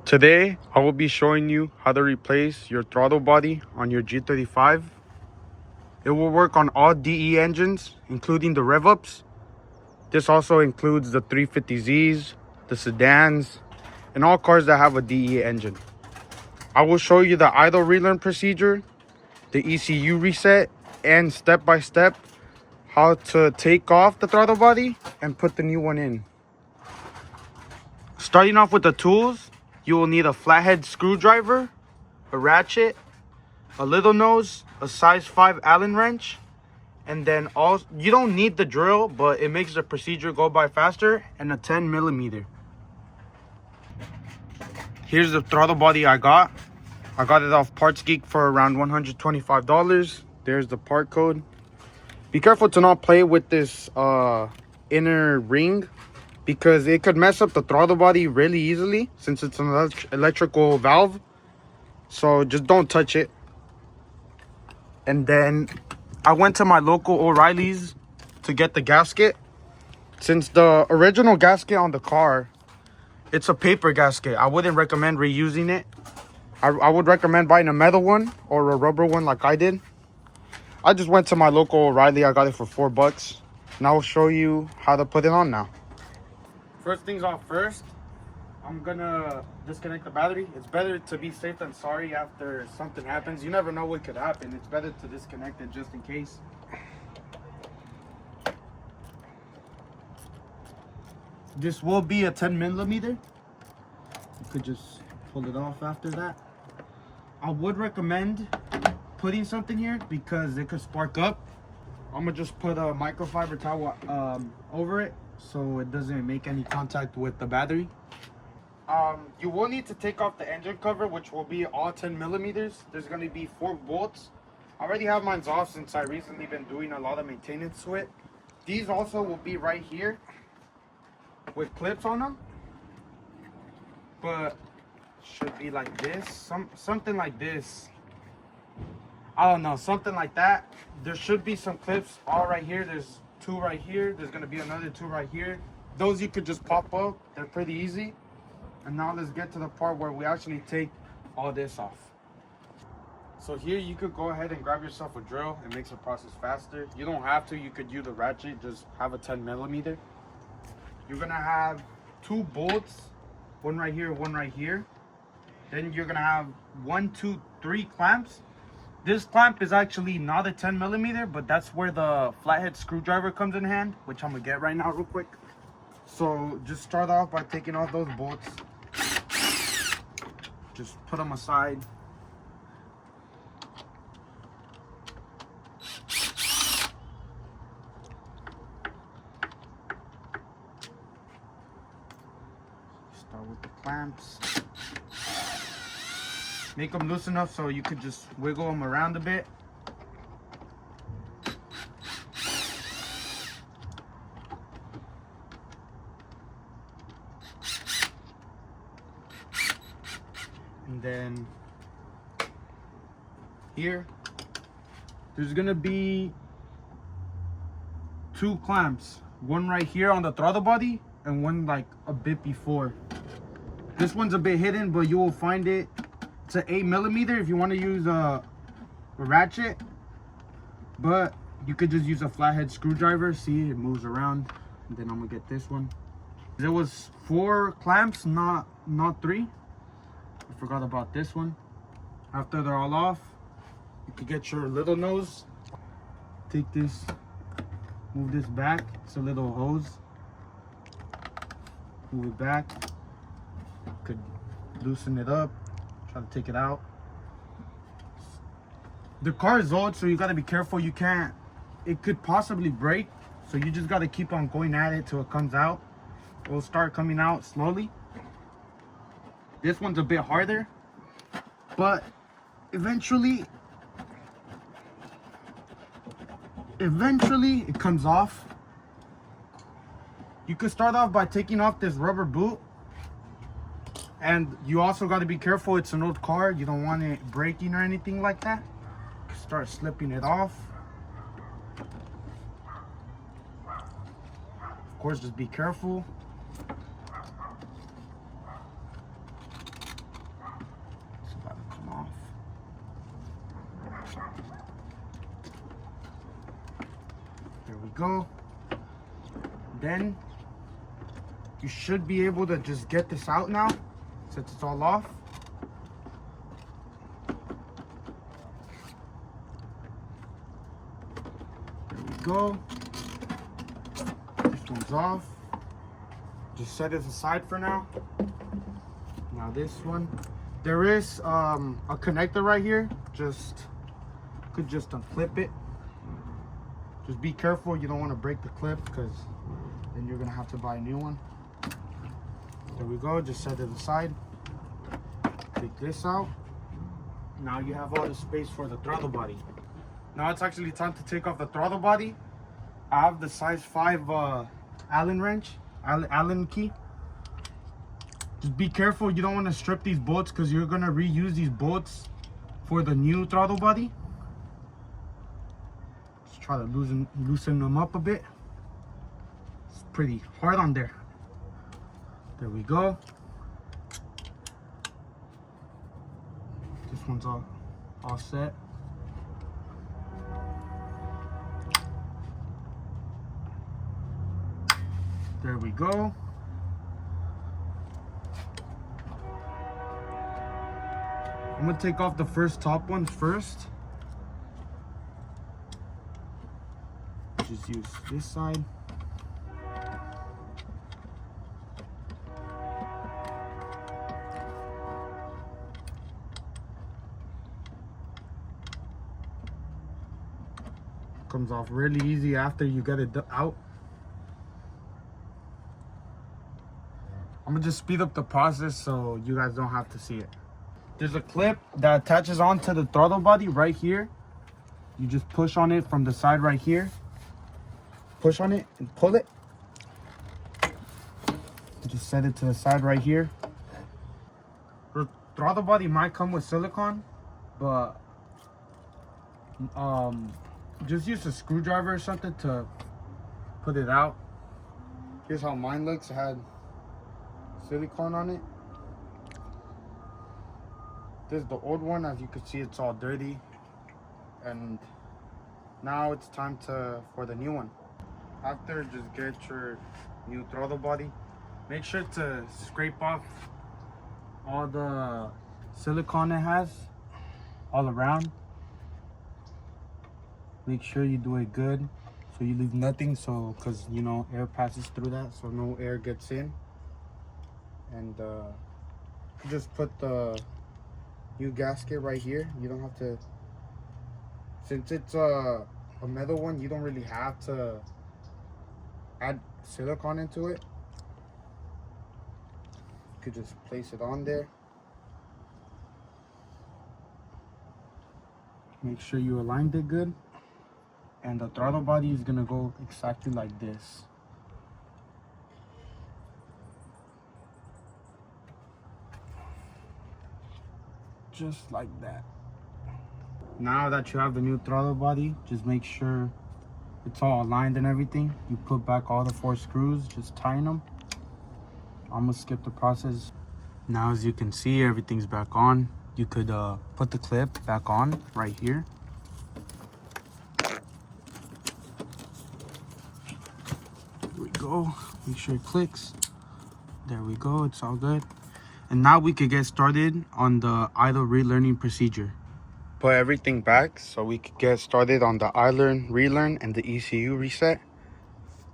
Today, I will be showing you how to replace your throttle body on your G35. It will work on all DE engines, including the rev-ups. This also includes the 350Zs, the sedans, and all cars that have a DE engine. I will show you the idle relearn procedure, the ECU reset, and step-by-step how to take off the throttle body and put the new one in. Starting off with the tools, you will need a flathead screwdriver, a ratchet, a little nose, a size 5 Allen wrench, and then you don't need the drill, but it makes the procedure go by faster, and a 10mm. Here's the throttle body I got. I got it off Parts Geek for around $125. There's the part code. Be careful to not play with this inner ring, because it could mess up the throttle body really easily since it's an electrical valve. So just don't touch it. And then I went to my local O'Reilly's to get the gasket. Since the original gasket on the car, it's a paper gasket, I wouldn't recommend reusing it. I would recommend buying a metal one or a rubber one like I did. I just went to my local O'Reilly. I got it for $4. And I'll show you how to put it on now. First things off first, I'm gonna disconnect the battery. It's better to be safe than sorry after something happens. You never know what could happen. It's better to disconnect it just in case. This will be a 10mm. You could just pull it off after that. I would recommend putting something here because it could spark up. I'm gonna just put a microfiber towel over it so it doesn't make any contact with the battery. You will need to take off the engine cover, which will be all 10mm. There's going to be 4 bolts. I already have mine off since I recently been doing a lot of maintenance to it. These also will be right here with clips on them, but should be like this, something like this. I don't know, something like that. There should be some clips all right here. There's 2 right here. There's going to be another 2 right here. Those you could just pop up. They're pretty easy. And now let's get to the part where we actually take all this off. So here you could go ahead and grab yourself a drill. It makes the process faster. You don't have to. You could use a ratchet. Just have a 10mm. You're going to have 2 bolts. One right here, one right here. Then you're going to have 1, 2, 3 clamps. This clamp is actually not a 10mm, but that's where the flathead screwdriver comes in hand, which I'm going to get right now real quick. So just start off by taking off those bolts. Just put them aside. Start with the clamps. Make them loose enough so you could just wiggle them around a bit. And then here, there's gonna be 2 clamps. One right here on the throttle body and one like a bit before. This one's a bit hidden, but you will find it. It's an 8mm if you want to use a ratchet, but you could just use a flathead screwdriver. See, it moves around. And then I'm gonna get this one. There was 4 clamps, not 3. I forgot about this one. After they're all off, you could get your little nose. Take this, move this back. It's a little hose. Move it back. You could loosen it up. Try to take it out. The car is old, so you gotta be careful. You can't, it could possibly break. So you just gotta keep on going at it till it comes out. It will start coming out slowly. This one's a bit harder, but eventually it comes off. You could start off by taking off this rubber boot. And you also got to be careful. It's an old car. You don't want it breaking or anything like that. Start slipping it off. Of course, just be careful. go. Then you should be able to just get this out now since it's all off. There we go. This one's off. Just set it aside for now. Now this one, there is a connector right here. Could just unclip it. Just be careful, you don't want to break the clip because then you're gonna have to buy a new one. There we go, just set it aside. Take this out. Now you have all the space for the throttle body. Now it's actually time to take off the throttle body. I have the size 5 Allen wrench, Allen key. Just be careful, you don't want to strip these bolts because you're gonna reuse these bolts for the new throttle body. Just try to loosen them up a bit. It's pretty hard on there. There we go. This one's all set. There we go. I'm gonna take off the top ones first. Just use this side. Comes off really easy after you get it out. I'm gonna just speed up the process so you guys don't have to see it. There's a clip that attaches onto the throttle body right here. You just push on it from the side right here. Push on it and pull it. Just set it to the side right here. The throttle body might come with silicone, but just use a screwdriver or something to put it out. Here's how mine looks. It had silicone on it. This is the old one. As you can see, it's all dirty, and now it's time for the new one. After, just get your new throttle body. Make sure to scrape off all the silicone it has all around. Make sure you do it good so you leave nothing, so because you know air passes through that, so no air gets in. And just put the new gasket right here. You don't have to, since it's a metal one, you don't really have to add silicone into it. You could just place it on there. Make sure you aligned it good. And the throttle body is gonna go exactly like this. Just like that. Now that you have the new throttle body, just make sure it's all aligned and everything. You put back all the 4 screws, just tighten them. I'm gonna skip the process. Now as you can see, everything's back on. You could put the clip back on right here. There we go. Make sure it clicks. There we go, it's all good. And now we could get started on the idle relearning procedure. Put everything back so we could get started on the idle relearn and the ECU reset.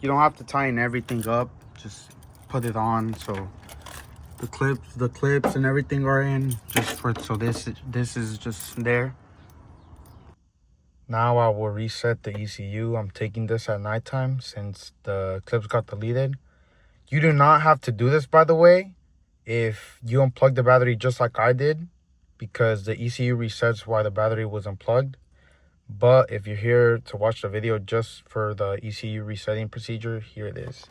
You don't have to tighten everything up, just put it on so the clips and everything are in, just for so this is just there. Now I will reset the ECU. I'm taking this at nighttime since the clips got deleted. You do not have to do this, by the way, if you unplug the battery just like I did, because the ECU resets while the battery was unplugged. But if you're here to watch the video just for the ECU resetting procedure, here it is.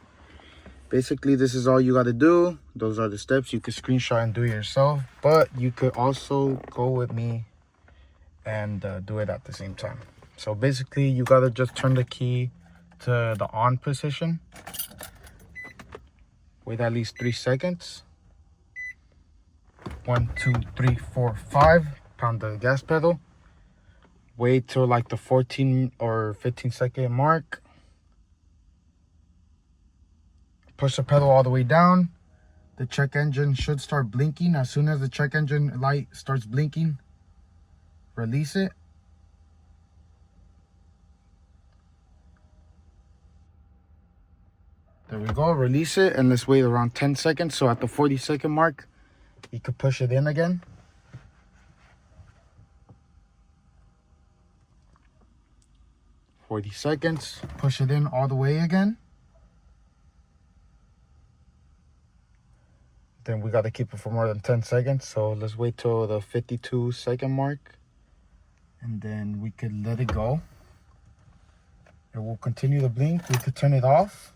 Basically, this is all you got to do. Those are the steps. You could screenshot and do it yourself, but you could also go with me and do it at the same time. So basically, you got to just turn the key to the on position. Wait at least 3 seconds. 1, 2, 3, 4, 5. Pound the gas pedal. Wait till like the 14 or 15 second mark. push the pedal all the way down. The check engine should start blinking. As soon as the check engine light starts blinking, release it. There we go, release it, and let's wait around 10 seconds. So at the 40-second mark, you could push it in again. "40 seconds, push it in all the way again. Then we got to keep it for more than 10 seconds. So let's wait till the 52-second mark. And then we could let it go. It will continue to blink. We could turn it off.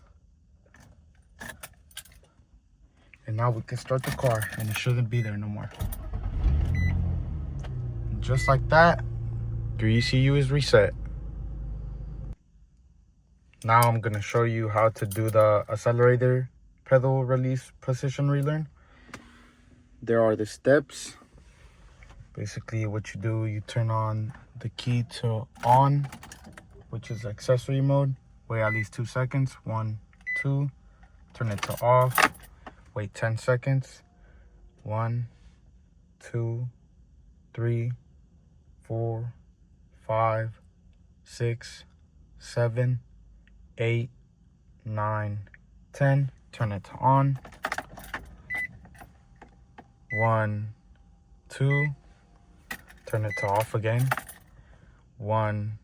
And now we can start the car, and it shouldn't be there no more. And just like that, your ECU is reset. Now I'm going to show you how to do the accelerator pedal release position relearn. There are the steps. Basically what you do, you turn on the key to on, which is accessory mode. Wait at least 2 seconds. 1, 2. Turn it to off. Wait 10 seconds. 1, 2, 3, 4, 5, 6, 7, 8, 9, 10. Turn it to on. 1, 2. Turn it to off again. 1,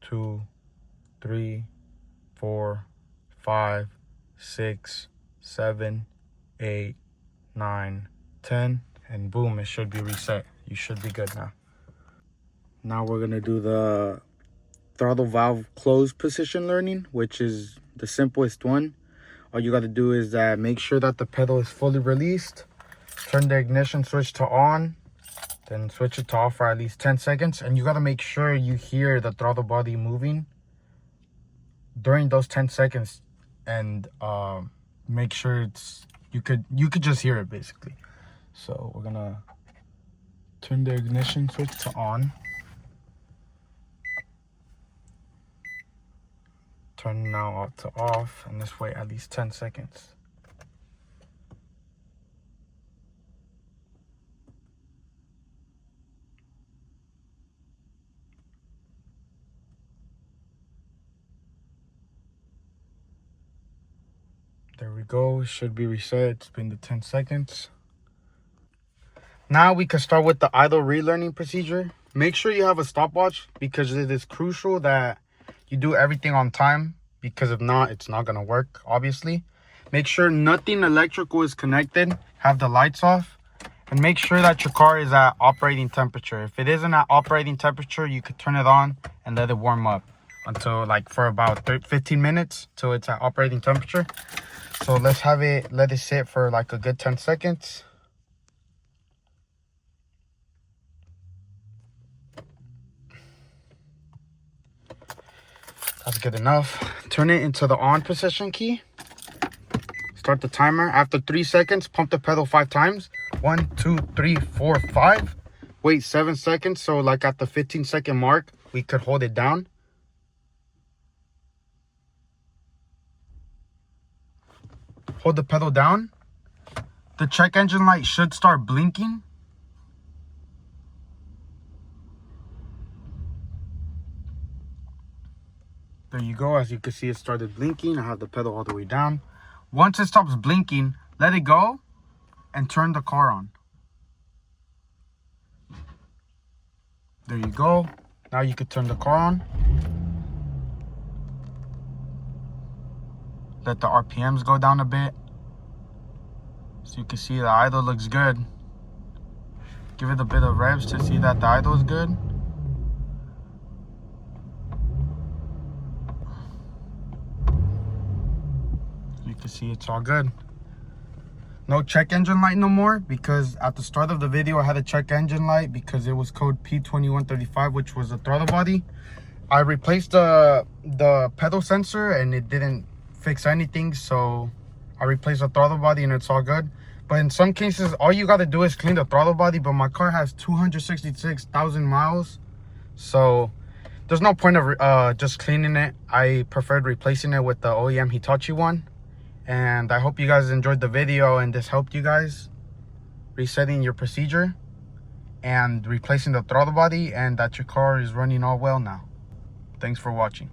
2, 3, 4, 5, 6, 7, 8, 9, 10. And boom, it should be reset. You should be good now. Now we're gonna do the throttle valve close position learning, which is the simplest one. All you got to do is make sure that the pedal is fully released. Turn the ignition switch to on, then switch it to off for at least 10 seconds. And you got to make sure you hear the throttle body moving during those 10 seconds, and make sure you could just hear it basically. So we're gonna turn the ignition switch to on. Turn now to off, and let's wait at least 10 seconds. There we go, it should be reset. It's been the 10 seconds. Now we can start with the idle relearning procedure. Make sure you have a stopwatch, because it is crucial that you do everything on time, because if not, it's not going to work, obviously. Make sure nothing electrical is connected. Have the lights off. And make sure that your car is at operating temperature. If it isn't at operating temperature, you could turn it on and let it warm up until for about 15 minutes till it's at operating temperature. So let's let it sit for a good 10 seconds. That's good enough. Turn it into the on position key. Start the timer. After 3 seconds, pump the pedal 5 times. 1, 2, 3, 4, 5. Wait 7 seconds. So at the 15-second mark, we could hold it down. Hold the pedal down. The check engine light should start blinking. There you go. As you can see, it started blinking. I have the pedal all the way down. Once it stops blinking, let it go and turn the car on. There you go. Now you can turn the car on. Let the RPMs go down a bit. So you can see the idle looks good. Give it a bit of revs to see that the idle is good. You can see it's all good. No check engine light no more, because at the start of the video I had a check engine light because it was code P2135, which was a throttle body. I replaced the pedal sensor and it didn't fix anything, so I replaced the throttle body and it's all good. But in some cases, all you got to do is clean the throttle body, but my car has 266,000 miles, so there's no point of just cleaning it. I preferred replacing it with the OEM Hitachi one. And I hope you guys enjoyed the video and this helped you guys resetting your procedure and replacing the throttle body, and that your car is running all well now. Thanks for watching.